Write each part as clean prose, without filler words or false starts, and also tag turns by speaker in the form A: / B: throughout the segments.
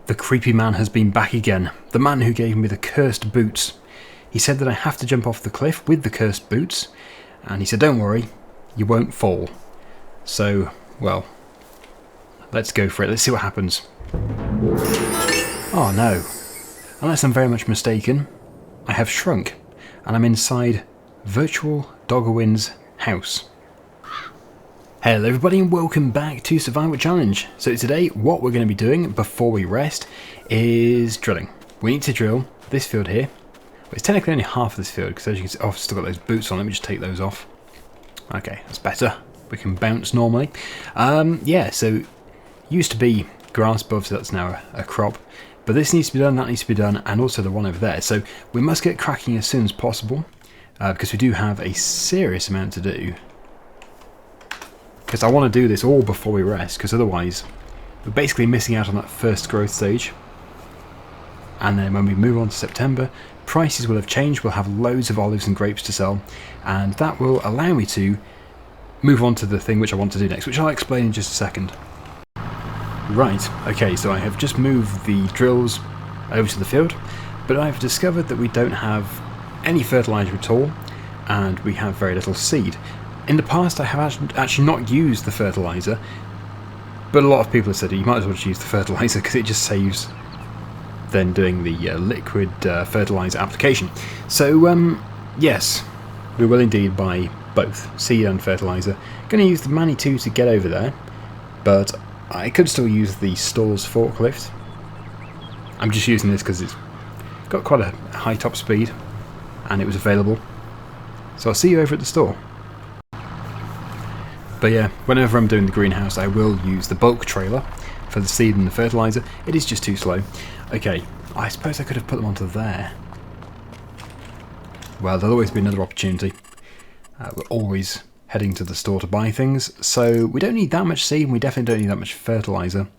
A: The creepy man has been back again. The man who gave me the cursed boots. He said that I have to jump off the cliff with the cursed boots. And he said, don't worry, you won't fall. So, well, let's go for it. Let's see what happens. Oh no. Unless I'm very much mistaken, I have shrunk. And I'm inside virtual Daggerwin's house. Hello everybody and welcome back to Survival Challenge. So today what we're going to be doing before we rest is drilling. We need to drill this field here. Well, it's technically only half of this field because as you can see, oh, I've still got those boots on. Let me just take those off. Okay, that's better. We can bounce normally. Yeah, so used to be grass above, so that's now a crop. But this needs to be done, that needs to be done, and also the one over there. So we must get cracking as soon as possible because we do have a serious amount to do. Because I want to do this all before we rest, because otherwise we're basically missing out on that first growth stage. And then when we move on to September, prices will have changed, we'll have loads of olives and grapes to sell, and that will allow me to move on to the thing which I want to do next, which I'll explain in just a second. Right, okay, so I have just moved the drills over to the field, but I've discovered that we don't have any fertilizer at all, and we have very little seed. In the past I have actually not used the fertilizer, but a lot of people have said you might as well just use the fertilizer because it just saves then doing the liquid fertilizer application. So yes, we will indeed buy both seed and fertilizer. Going to use the Mani 2 to get over there, but I could still use the Stores forklift. I'm just using this because it's got quite a high top speed and it was available. So I'll see you over at the store. But yeah, whenever I'm doing the greenhouse I will use the bulk trailer for the seed and the fertilizer. It is just too slow. Okay, I suppose I could have put them onto there. Well, there'll always be another opportunity. We're always heading to the store to buy things, so we don't need that much seed and we definitely don't need that much fertilizer.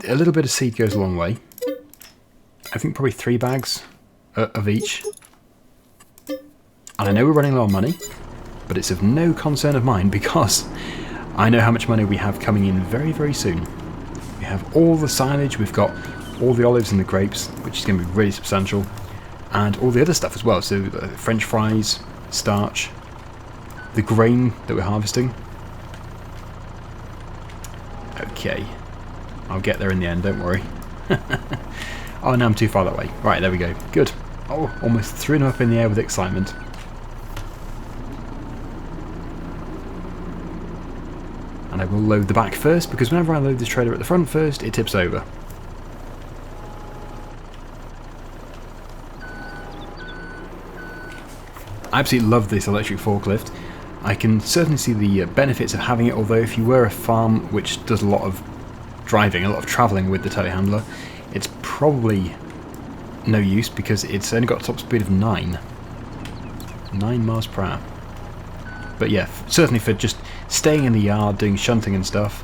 A: A little bit of seed goes a long way. I think probably 3 bags of each. And I know we're running low on money, but it's of no concern of mine because I know how much money we have coming in very, very soon. We have all the silage, we've got all the olives and the grapes, which is going to be really substantial, and all the other stuff as well, so French fries, starch, the grain that we're harvesting. Okay, I'll get there in the end, don't worry. Oh, now I'm too far that way. Right, there we go. Good. Oh, almost threw them up in the air with excitement. And I will load the back first, because whenever I load this trailer at the front first, it tips over. I absolutely love this electric forklift. I can certainly see the benefits of having it, although if you were a farm which does a lot of driving, a lot of travelling with the telehandler, it's probably no use because it's only got a top speed of 9 miles per hour. But yeah, certainly for just staying in the yard, doing shunting and stuff,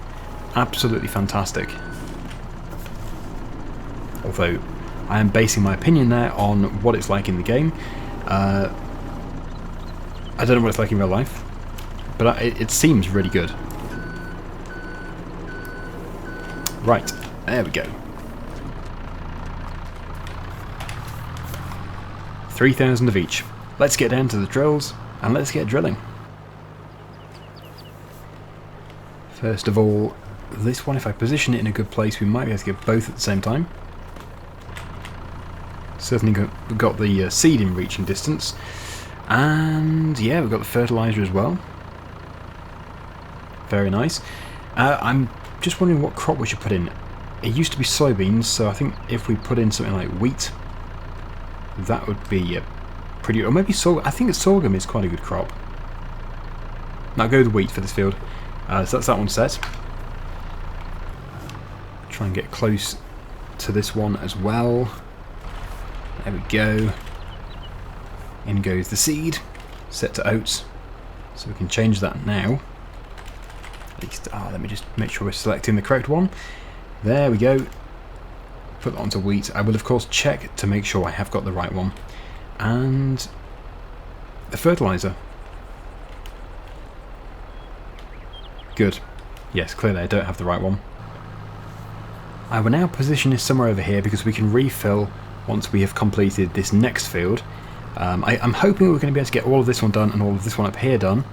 A: absolutely fantastic. Although, I am basing my opinion there on what it's like in the game. I don't know what it's like in real life, but it seems really good. Right, there we go. 3,000 of each. Let's get down to the drills, and let's get drilling. First of all, this one, if I position it in a good place, we might be able to get both at the same time. Certainly we've got the seed in reaching distance. And yeah, we've got the fertilizer as well. Very nice. I'm just wondering what crop we should put in. It used to be soybeans, so I think if we put in something like wheat, that would be pretty... Or maybe sorghum. I think sorghum is quite a good crop. Now go with wheat for this field. So that's that one set. Try and get close to this one as well. There we go. In goes the seed. Set to oats. So we can change that now. At least, let me just make sure we're selecting the correct one. There we go. Put that onto wheat. I will of course check to make sure I have got the right one. And the fertilizer. Good. Yes, clearly I don't have the right one. I will now position this somewhere over here because we can refill once we have completed this next field. I'm hoping we're going to be able to get all of this one done and all of this one up here done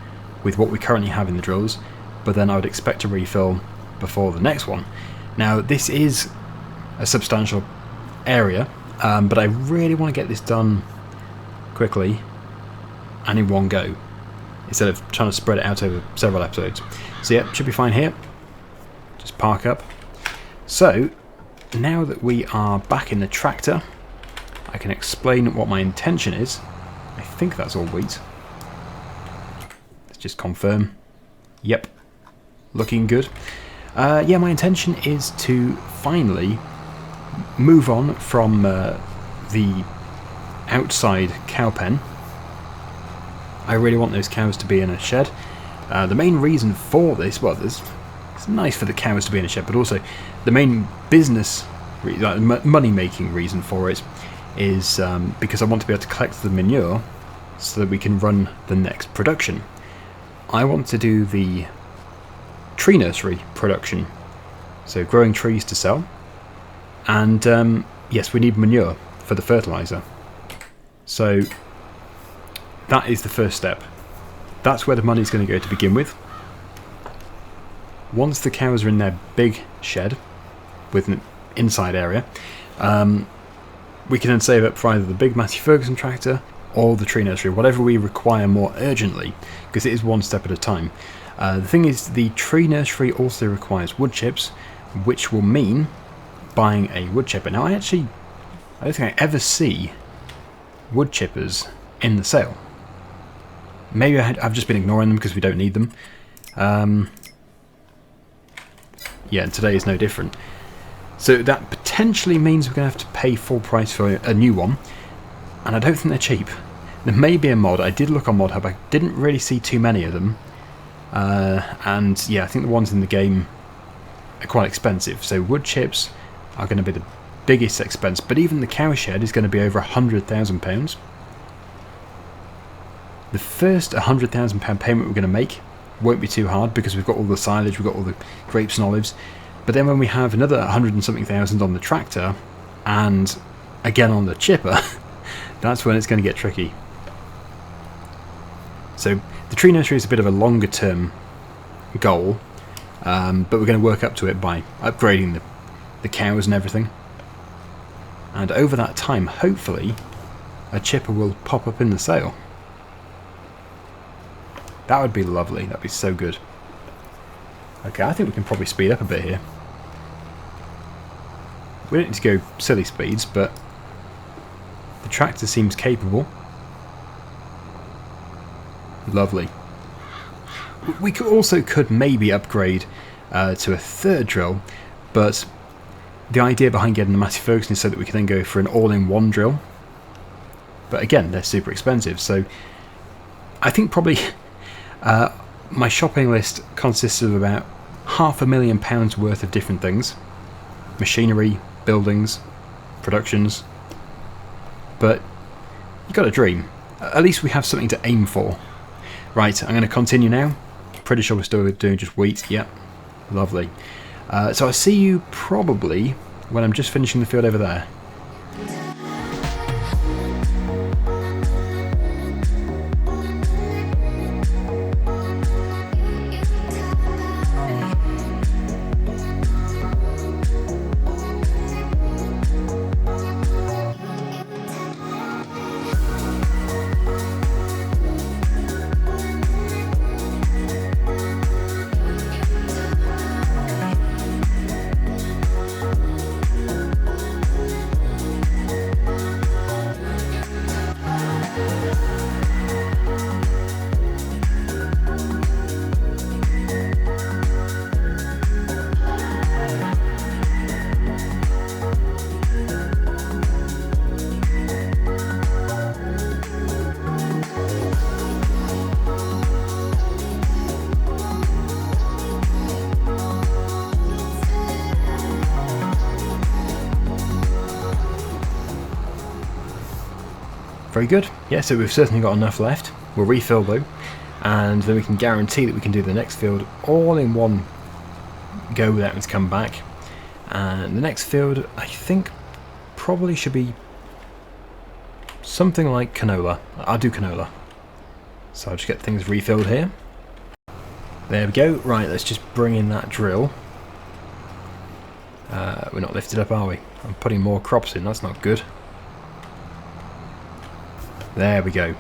A: with what we currently have in the drills, but then I would expect to refill before the next one. Now this is a substantial area, but I really want to get this done quickly and in one go instead of trying to spread it out over several episodes. So yeah, should be fine here. Just park up. So now that we are back in the tractor, I can explain what my intention is. I think that's all wheat. Let's just confirm. Yep, looking good. Yeah, my intention is to finally move on from the outside cow pen. I really want those cows to be in a shed. The main reason for this, well, it's nice for the cows to be in a shed, but also the main business, money-making reason for it is because I want to be able to collect the manure so that we can run the next production. I want to do the tree nursery production, so growing trees to sell, and yes, we need manure for the fertilizer. So that is the first step. That's where the money is going to go to begin with. Once the cows are in their big shed with an inside area, we can then save up for either the big Matthew Ferguson tractor or the tree nursery, whatever we require more urgently, because it is one step at a time. The thing is, the tree nursery also requires wood chips, which will mean buying a wood chipper. Now I don't think I ever see wood chippers in the sale. Maybe I've just been ignoring them because we don't need them. Yeah, and today is no different. So that potentially means we're going to have to pay full price for a new one, and I don't think they're cheap. There may be a mod. I did look on Mod Hub. I didn't really see too many of them. And yeah, I think the ones in the game are quite expensive. So wood chips are going to be the biggest expense, but even the cow shed is going to be over £100,000. The first £100,000 payment we're going to make won't be too hard because we've got all the silage, we've got all the grapes and olives. But then when we have another 100 and something thousand on the tractor and again on the chipper, that's when it's going to get tricky. So the tree nursery is a bit of a longer term goal, but we're going to work up to it by upgrading the cows and everything. And over that time, hopefully, a chipper will pop up in the sale. That would be lovely. That'd be so good. Okay, I think we can probably speed up a bit here. We don't need to go silly speeds, but the tractor seems capable. Lovely. We could maybe upgrade to a third drill, but the idea behind getting the Matthew Ferguson is so that we can then go for an all-in-one drill. But again, they're super expensive, so I think probably my shopping list consists of about £500,000 worth of different things. Machinery, buildings, productions. But you've got a dream. At least we have something to aim for. Right, I'm going to continue now. Pretty sure we're still doing just wheat. Yep, lovely. So I'll see you probably when I'm just finishing the field over there. Very good. Yeah, so we've certainly got enough left. We'll refill though, and then we can guarantee that we can do the next field all in one go without having to come back. And the next field, I think, probably should be something like canola. I'll do canola. So I'll just get things refilled here. There we go. Right, let's just bring in that drill. We're not lifted up, are we? I'm putting more crops in, that's not good. There we go.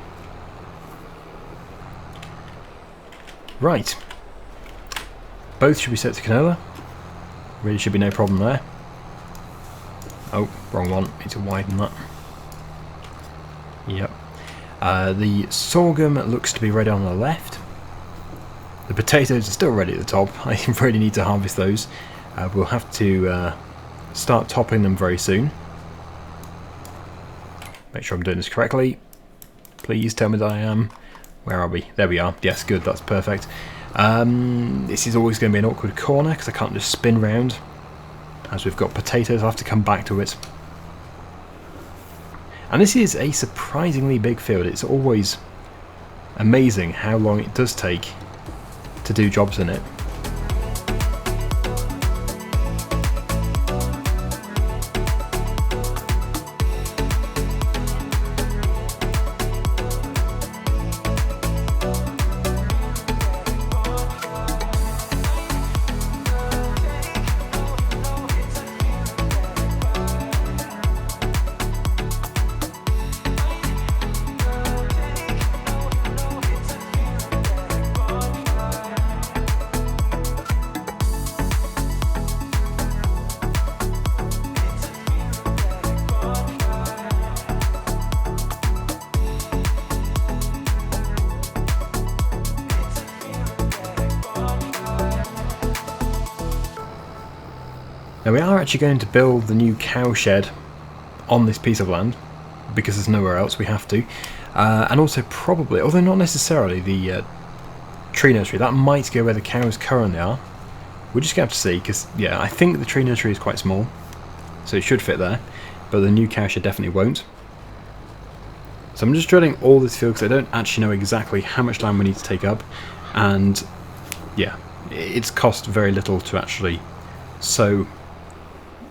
A: Right. Both should be set to canola. Really should be no problem there. Oh, wrong one. Need to widen that. Yep. The sorghum looks to be ready on the left. The potatoes are still ready at the top. I really need to harvest those. We'll have to start topping them very soon. Make sure I'm doing this correctly. Please tell me that I am. Where are we? There we are. Yes, good. That's perfect. This is always going to be an awkward corner because I can't just spin round. As we've got potatoes, I'll have to come back to it. And this is a surprisingly big field. It's always amazing how long it does take to do jobs in it. Now we are actually going to build the new cow shed on this piece of land because there's nowhere else, we have to. And also probably, although not necessarily, the tree nursery. That might go where the cows currently are. We're just going to have to see because, yeah, I think the tree nursery is quite small. So it should fit there. But the new cow shed definitely won't. So I'm just drilling all this field because I don't actually know exactly how much land we need to take up. And, yeah, it's cost very little to actually sow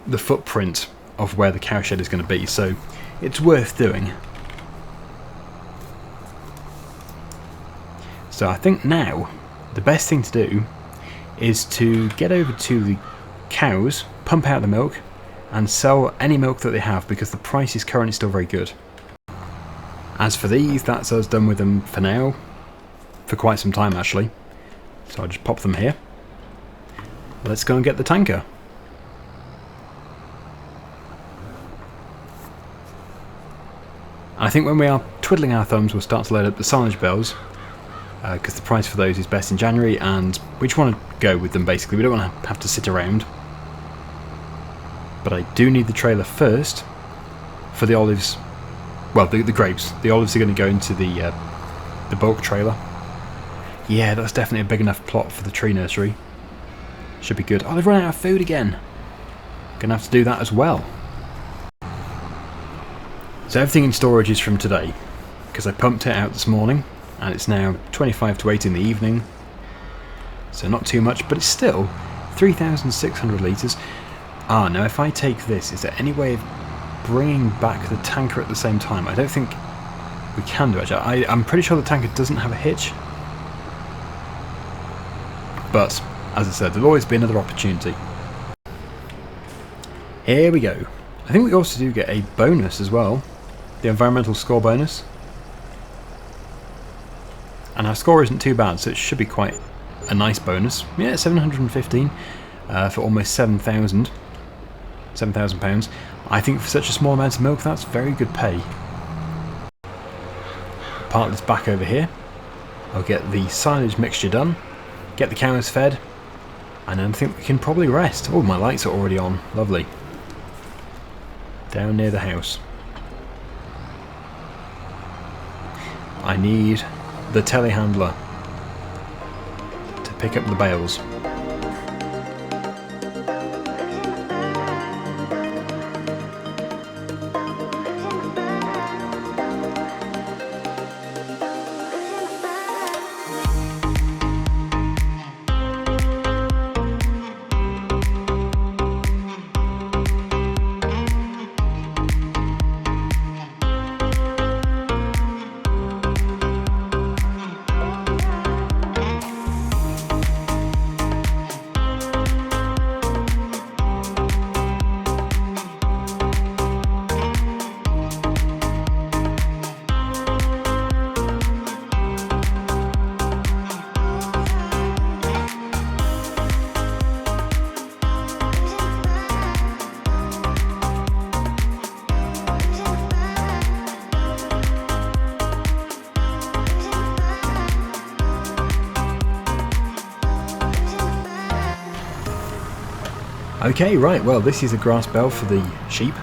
A: the footprint of where the cow shed is going to be, so it's worth doing. So I think now the best thing to do is to get over to the cows, pump out the milk and sell any milk that they have because the price is currently still very good. As for these, that's us done with them for now, for quite some time actually. So I'll just pop them here. Let's go and get the tanker. I think when we are twiddling our thumbs we'll start to load up the silage bales because the price for those is best in January and we just want to go with them basically. We don't want to have to sit around. But I do need the trailer first for the olives, well the grapes. The olives are going to go into the bulk trailer. Yeah, that's definitely a big enough plot for the tree nursery. Should be good. Oh, they've run out of food again. Gonna have to do that as well. So everything in storage is from today, because I pumped it out this morning, and it's now 25 to 8 in the evening. So not too much, but it's still 3,600 litres. Ah, now if I take this, is there any way of bringing back the tanker at the same time? I don't think we can do it. I'm pretty sure the tanker doesn't have a hitch. But, as I said, there'll always be another opportunity. Here we go. I think we also do get a bonus as well. The environmental score bonus. And our score isn't too bad, so it should be quite a nice bonus. Yeah, 715 for almost 7,000 £7,000. I think for such a small amount of milk, that's very good pay. Part this back over here. I'll get the silage mixture done, get the cows fed, and then I think we can probably rest. Oh, my lights are already on. Lovely. Down near the house. I need the telehandler to pick up the bales. Okay, right, well this is a grass bale for the sheep.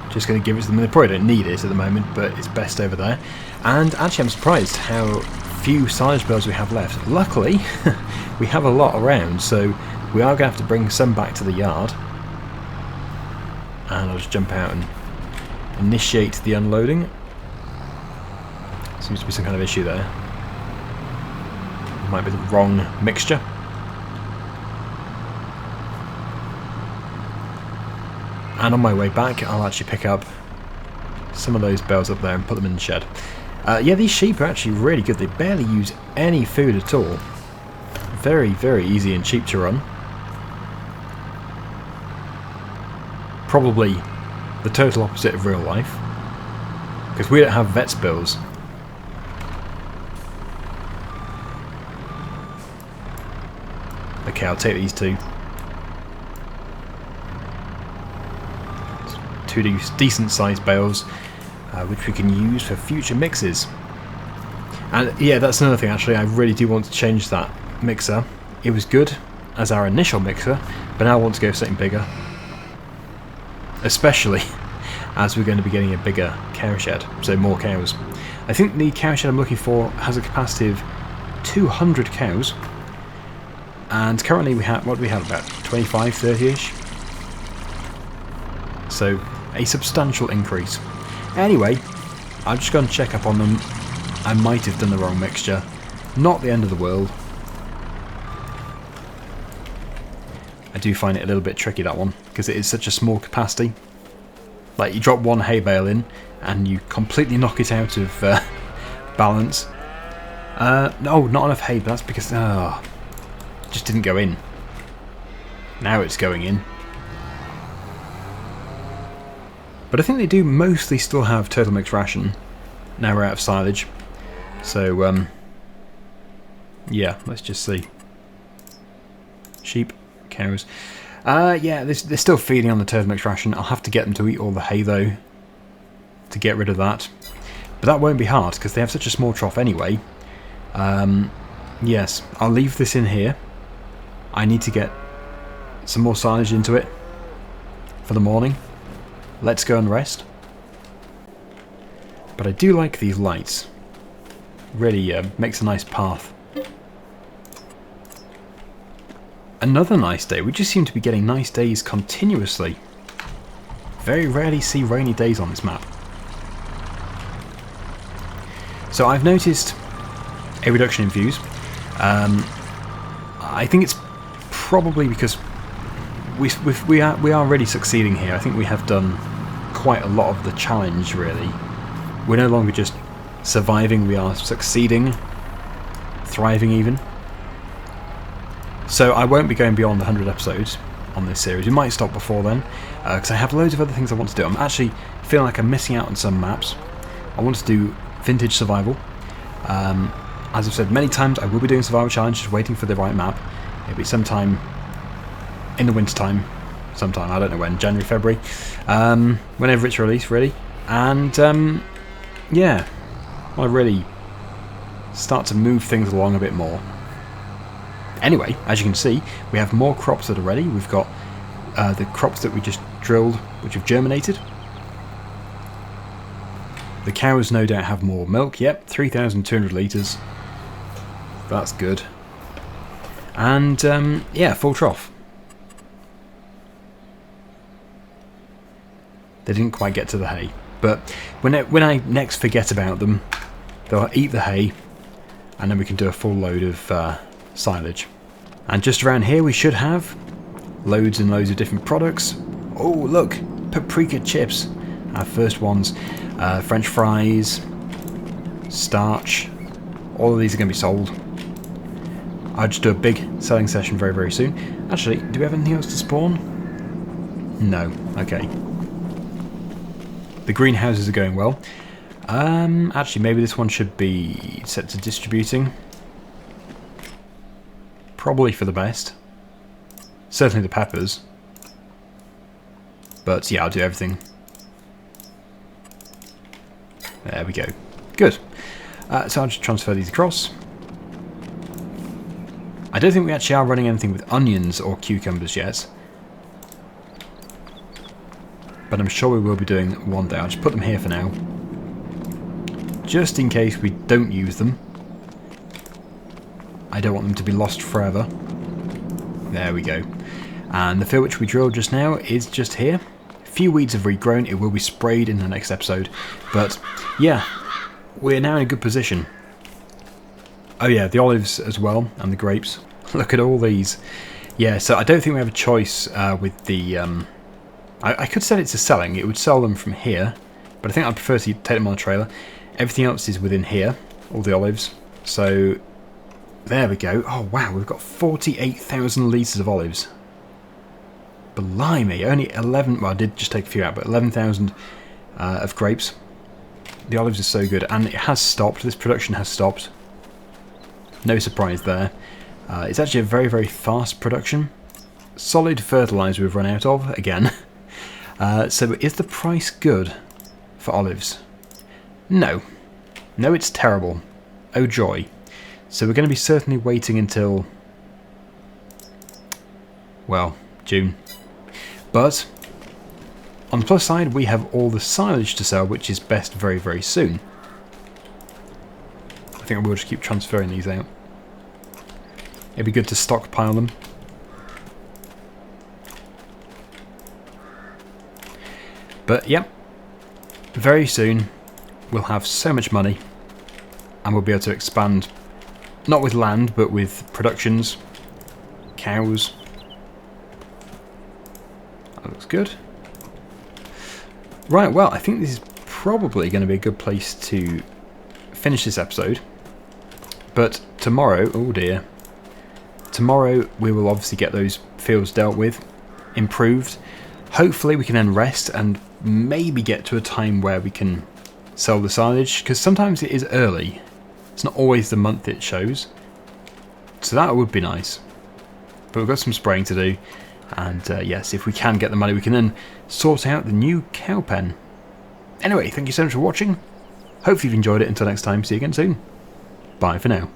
A: Just going to give it to them. They probably don't need it at the moment, but it's best over there. And actually I'm surprised how few silage bales we have left. Luckily, we have a lot around, so we are going to have to bring some back to the yard. And I'll just jump out and initiate the unloading. Seems to be some kind of issue there. Might be the wrong mixture. And on my way back, I'll actually pick up some of those bales up there and put them in the shed. Yeah, these sheep are actually really good. They barely use any food at all. Very, very easy and cheap to run. Probably the total opposite of real life, because we don't have vet's bills. Okay, I'll take these two. Two decent sized bales, which we can use for future mixes. And yeah, that's another thing actually, I really do want to change that mixer. It was good as our initial mixer, but now I want to go for something bigger. Especially as we're going to be getting a bigger cow shed, so more cows. I think the cow shed I'm looking for has a capacity of 200 cows. And currently we have, what do we have, about 25, 30-ish? So, a substantial increase. Anyway, I've just gone to check up on them. I might have done the wrong mixture. Not the end of the world. I do find it a little bit tricky, that one, because it is such a small capacity. Like, you drop one hay bale in, and you completely knock it out of balance. No, not enough hay, but that's because... it just didn't go in. Now it's going in. But I think they do mostly still have total mixed ration. Now we're out of silage. So, yeah, let's just see. Sheep, cows. Yeah, they're still feeding on the total mixed ration. I'll have to get them to eat all the hay, though, to get rid of that. But that won't be hard, because they have such a small trough anyway. Yes, I'll leave this in here. I need to get some more silage into it for the morning. Let's go and rest. But I do like these lights. Really makes a nice path. Another nice day. We just seem to be getting nice days continuously. Very rarely see rainy days on this map. So I've noticed a reduction in views. I think it's probably because we are really succeeding here. I think we have done quite a lot of the challenge, really. We're no longer just surviving, we are succeeding, thriving even. So I won't be going beyond 100 episodes on this series. We might stop before then, because I have loads of other things I want to do. I'm actually feeling like I'm missing out on some maps. I want to do vintage survival. As I've said many times, I will be doing survival challenge, just waiting for the right map. It'll be sometime in the winter time, sometime, I don't know when, January, February, whenever it's released, really. And yeah, I really start to move things along a bit more. Anyway, as you can see, we have more crops that are ready. We've got the crops that we just drilled, which have germinated. The cows no doubt have more milk. Yep, 3,200 litres. That's good. And yeah, full trough. They didn't quite get to the hay, but when I next forget about them, they'll eat the hay, and then we can do a full load of silage. And just around here we should have loads and loads of different products. Oh look, paprika chips, our first ones. French fries, starch, all of these are going to be sold. I'll just do a big selling session very, very soon. Actually, do we have anything else to spawn? No. Okay. The greenhouses are going well. Actually, maybe this one should be set to distributing. Probably for the best. Certainly the peppers. But yeah, I'll do everything. There we go. Good. So I'll just transfer these across. I don't think we actually are running anything with onions or cucumbers yet. but I'm sure we will be doing one day. I'll just put them here for now, just in case we don't use them. I don't want them to be lost forever. There we go. And the field which we drilled just now is just here. A few weeds have regrown. It will be sprayed in the next episode. But yeah, we're now in a good position. Oh yeah, the olives as well, and the grapes. Look at all these. Yeah, so I don't think we have a choice with the... I could set it to selling. It would sell them from here. But I think I'd prefer to take them on a trailer. Everything else is within here. All the olives. So... there we go. Oh wow, we've got 48,000 litres of olives. Blimey, only 11... well, I did just take a few out, but 11,000 of grapes. The olives are so good, and it has stopped. This production has stopped. No surprise there. It's actually a very, very fast production. Solid fertilizer we've run out of, again. So is the price good for olives? No. No, it's terrible. Oh joy. So we're going to be certainly waiting until, well, June. But on the plus side, we have all the silage to sell, which is best very, very soon. I think I will just keep transferring these out. It'd be good to stockpile them. But yep, very soon we'll have so much money and we'll be able to expand, not with land, but with productions, cows. That looks good. Right, well, I think this is probably going to be a good place to finish this episode. But tomorrow, oh dear, tomorrow we will obviously get those fields dealt with, improved. Hopefully we can then rest and maybe get to a time where we can sell the silage, because sometimes it is early. It's not always the month it shows. So that would be nice. But we've got some spraying to do. And yes, if we can get the money, we can then sort out the new cow pen. Anyway, thank you so much for watching. Hopefully you've enjoyed it. Until next time, see you again soon. Bye for now.